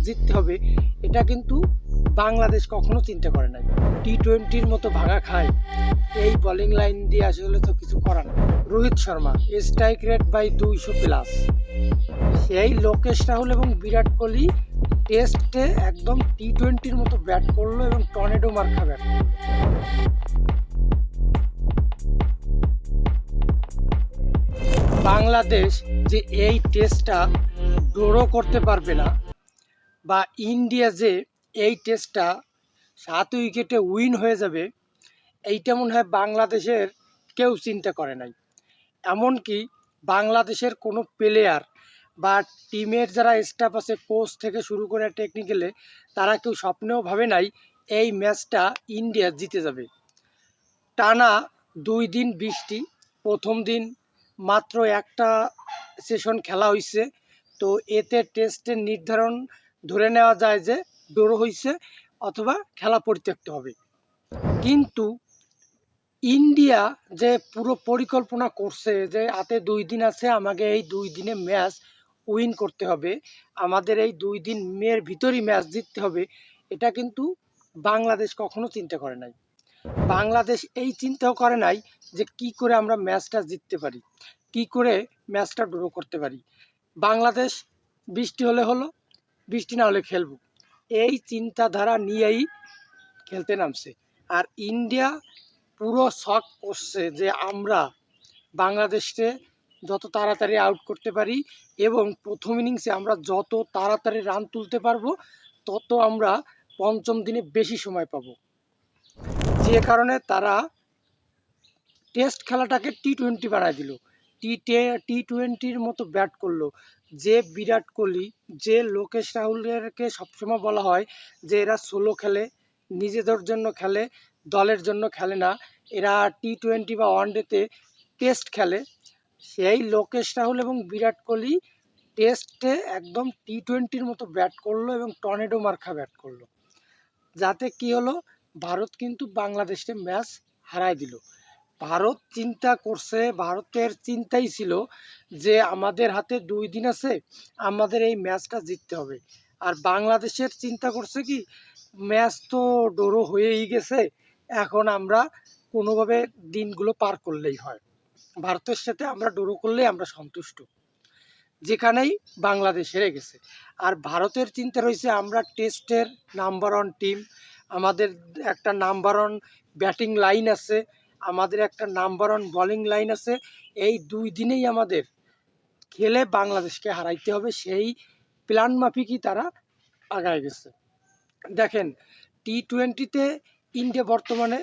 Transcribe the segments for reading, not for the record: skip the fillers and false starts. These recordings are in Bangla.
জিততে হবে, এটা কিন্তু বাংলাদেশ কখনো চিন্তা করে নাই। টি-20-র মতো ভাঙা খায়, এই বোলিং লাইন দিয়ে আসলে তো কিছু করার না। Rohit Sharma strike rate by 200+, সেই লোকেশ রাহুল এবং বিরাট কোহলি টেস্টে একদম টি-20-র মতো ব্যাট করলো এবং টর্নেডো মার্কা ব্যাট করলো। বাংলাদেশ যে এই টেস্টটা ড্র করতে পারবে না, বা ইন্ডিয়া যে এই টেস্টটা 7 উইকেটে উইন হয়ে যাবে, এইটা মনে হয় বাংলাদেশের কেউ চিন্তা করে নাই। এমনকি বাংলাদেশের কোনো প্লেয়ার বা টিমের যারা স্টাফ আছে, কোচ থেকে শুরু করে টেকনিক্যালে, তারা কেউ স্বপ্নেও ভাবে নাই এই ম্যাচটা ইন্ডিয়া জিতে যাবে। টানা 2 দিন বৃষ্টি, প্রথম দিন মাত্র একটা সেশন খেলা হয়েছে, তো এতে টেস্টের নির্ধারণ ধরে নেওয়া যায় যে ড্র হয়েছে অথবা খেলা পরিত্যক্ত হবে। কিন্তু ইন্ডিয়া যে পুরো পরিকল্পনা করছে যে হাতে 2 দিন আছে, আমাকে এই 2 দিনে ম্যাচ উইন করতে হবে, আমাদের এই 2 দিনের ভিতরই ম্যাচ জিততে হবে, এটা কিন্তু বাংলাদেশ কখনো চিন্তা করে নাই। বাংলাদেশ এই চিন্তাও করে নাই যে কি করে আমরা ম্যাচটা জিততে পারি, কি করে ম্যাচটা ড্র করতে পারি। বাংলাদেশ বৃষ্টি হলে হলো, বৃষ্টি না হলে খেলবো, এই চিন্তাধারা নিয়েই খেলতে নামছে। আর ইন্ডিয়া পুরো শখ করছে যে আমরা বাংলাদেশকে যত তাড়াতাড়ি আউট করতে পারি এবং প্রথম ইনিংসে আমরা যত তাড়াতাড়ি রান তুলতে পারবো, তত আমরা পঞ্চম দিনে বেশি সময় পাবো। যে কারণে তারা টেস্ট খেলাটাকে টি-20 বানায় দিল, টি-20-র মতো ব্যাট করলো। যে বিরাট কোহলি, যে লোকেশ রাহুলকে সবসময় বলা হয় যে এরা সোলো খেলে, নিজেদের জন্য খেলে, দলের জন্য খেলে না, এরা টি-20 বা ওয়ানডেতে টেস্ট খেলে, সেই লোকেশ রাহুল এবং বিরাট কোহলি টেস্টে একদম টি-20-র মতো ব্যাট করলো এবং টর্নেডো মার্কা ব্যাট করলো। যাতে কি হলো, ভারত কিন্তু বাংলাদেশে ম্যাচ হারায় দিল। ভারত চিন্তা করছে, ভারতের চিন্তাই ছিল যে আমাদের হাতে 2 দিন আছে, আমাদের এই ম্যাচটা জিততে হবে। আর বাংলাদেশের চিন্তা করছে কি, ম্যাচ তো ড্র হয়েই গেছে, এখন আমরা কোনোভাবে দিনগুলো পার করলেই হয়, ভারতের সাথে আমরা ড্র করলেই আমরা সন্তুষ্ট, যেখানেই বাংলাদেশ হেরে গেছে। আর ভারতের চিন্তা রয়েছে আমরা টেস্টের নাম্বার 1 টিম, আমাদের একটা নাম্বার 1 ব্যাটিং লাইন আছে, আমাদের একটা নাম্বার 1 বোলিং লাইন আছে, এই 2 দিনেই আমাদের খেলে বাংলাদেশকে হারাইতে হবে, সেই প্ল্যান মাফিকই তারা আগায় গেছে। দেখেন, টি-20-তে ইন্ডিয়া বর্তমানে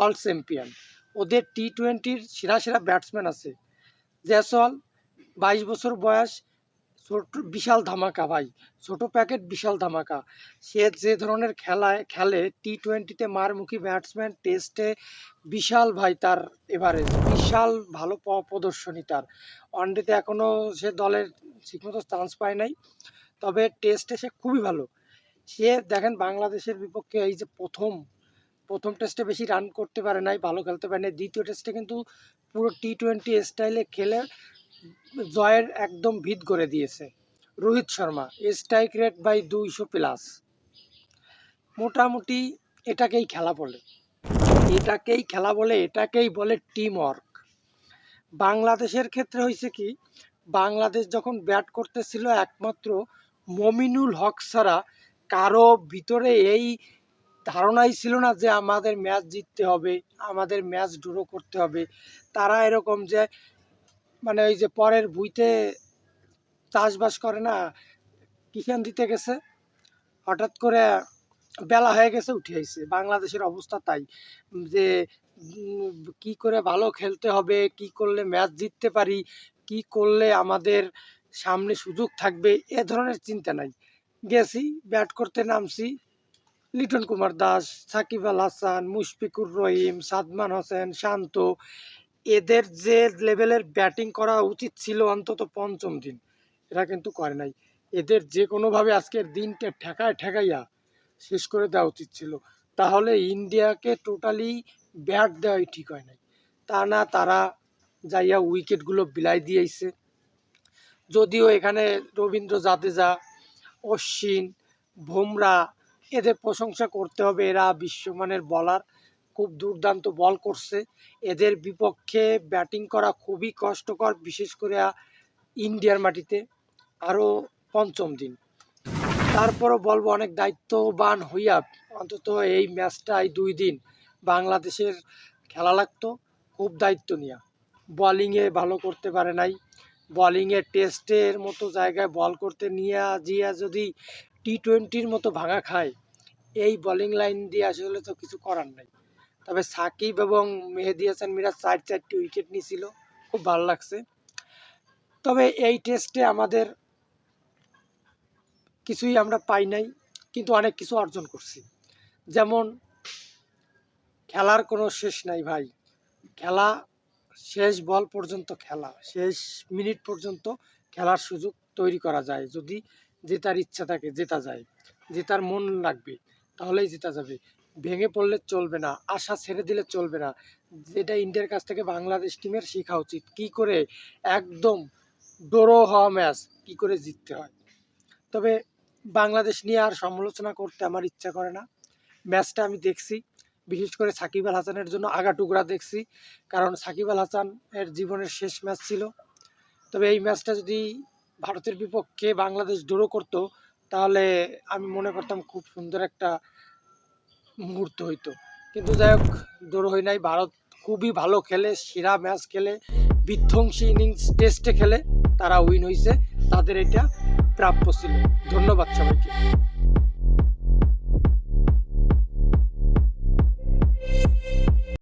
অল চ্যাম্পিয়ন, ওদের টি-20-র সেরা সেরা ব্যাটসম্যান আছে। জয়সওয়াল 22 বছর বয়স, ছোট বিশাল ধামাকা ভাই, ছোট প্যাকেট বিশাল ধামাকা। সে যে ধরনের খেলে টি-20-তে মারমুখী ব্যাটসম্যান, টেস্টে বিশাল ভাই তার এভারেজ, বিশাল ভালো প্রদর্শনী তার। ওয়ানডেতে এখনও সে দলের ঠিকমতো চান্স পায় নাই, তবে টেস্টে সে খুবই ভালো। সে দেখেন বাংলাদেশের বিপক্ষে এই যে প্রথম টেস্টে বেশি রান করতে পারে নাই, ভালো খেলতে পারে নাই, দ্বিতীয় টেস্টে কিন্তু পুরো টি-20 স্টাইলে খেলে জয়ের একদম ভিত করে দিয়েছে। Rohit Sharma strike rate by 200+, মোটামুটি এটাকেই খেলা বলে, এটাকেই বলে টিম ওয়ার্ক। বাংলাদেশের ক্ষেত্রে হয়েছে কি, বাংলাদেশ যখন ব্যাট করতেছিল একমাত্র মমিনুল হক ছাড়া কারো ভিতরে এই ধারণাই ছিল না যে আমাদের ম্যাচ জিততে হবে, আমাদের ম্যাচ ড্র করতে হবে। তারা এরকম যে মানে ওই যে পরের ভুইতে চাষবাস করে না, কিষান দিতে গেছে, হঠাৎ করে বেলা হয়ে গেছে উঠে আইছে, বাংলাদেশের অবস্থা তাই। যে কি করে ভালো খেলতে হবে, কি করলে ম্যাচ জিততে পারি, কি করলে আমাদের সামনে সুযোগ থাকবে, এ ধরনের চিন্তা নাই। গেছি ব্যাট করতে নামছি, লিটন কুমার দাস, সাকিব আল হাসান, মুশফিকুর রহিম, সাদমান হোসেন, শান্ত, এদের যে লেভেলের ব্যাটিং করা উচিত ছিল অন্তত পঞ্চম দিন, এরা কিন্তু করে নাই। এদের যে কোনোভাবে আজকের দিনটা ঠেকাইয়া শেষ করে দেওয়া উচিত ছিল, তাহলে ইন্ডিয়াকে টোটালি ব্যাট দেওয়াই ঠিক হয় নাই। তা না, তারা যাইয়া উইকেটগুলো বিলাই দিয়েছে। যদিও এখানে রবীন্দ্র জাদেজা, অশ্বিন বুমরা, এদের প্রশংসা করতে হবে। এরা বিশ্বমানের বলার, খুব দুর্দান্ত বল করছে। এদের বিপক্ষে ব্যাটিং করা খুবই কষ্টকর, বিশেষ করে ইন্ডিয়ার মাটিতে আরও পঞ্চম দিন। তারপরও বলবো অনেক দায়িত্ববান হইয়া অন্তত এই ম্যাচটা, এই 2 দিন বাংলাদেশের খেলা লাগতো খুব দায়িত্ব নিয়ে। বোলিংয়ে ভালো করতে পারে নাই। বোলিংয়ে টেস্টের মতো জায়গায় বল করতে নিয়ে জিয়া যদি T20-র মতো ভাঙা খায়, এই বোলিং লাইন দিয়ে আসলে তো কিছু করার নাই। তবে সাকিব এবং মেহেদী হাসান মিরাজ 4-4টি উইকেট নিয়েছিল, খুব ভালো লাগছে। তবে এই টেস্টে আমাদের কিছুই আমরা পাই নাই, কিন্তু অনেক কিছু অর্জন করছি। যেমন খেলার কোনো শেষ নাই ভাই। খেলা শেষ বল পর্যন্ত, খেলা শেষ মিনিট পর্যন্ত খেলার সুযোগ তৈরি করা যায়। যদি জেতার ইচ্ছা থাকে জেতা যায়, জেতার মন লাগবে তাহলেই জেতা যাবে। ভেঙে পড়লে চলবে না, আশা ছেড়ে দিলে চলবে না। যেটা ইন্ডিয়ার কাছ থেকে বাংলাদেশ টিমের শেখা উচিত, কি করে একদম ড্র হওয়া ম্যাচ কি করে জিততে হয়। তবে বাংলাদেশ নিয়ে আর সমালোচনা করতে আমার ইচ্ছা করে না। ম্যাচটা আমি দেখছি, বিশেষ করে সাকিব আল হাসানের জন্য আগাটুকরা দেখছি, কারণ সাকিব আল হাসানের জীবনের শেষ ম্যাচ ছিল। তবে এই ম্যাচটা যদি ভারতের বিপক্ষে বাংলাদেশ ড্র করতো, তাহলে আমি মনে করতাম খুব সুন্দর একটা মুহূর্ত হইতো। কিন্তু যাই হোক, ড্র হয় নাই। ভারত খুবই ভালো খেলে, সেরা ম্যাচ খেলে, বিধ্বংসী ইনিংস টেস্টে খেলে তারা উইন হয়েছে। তাদের এটা প্রাপ্য ছিল। ধন্যবাদ সবাইকে।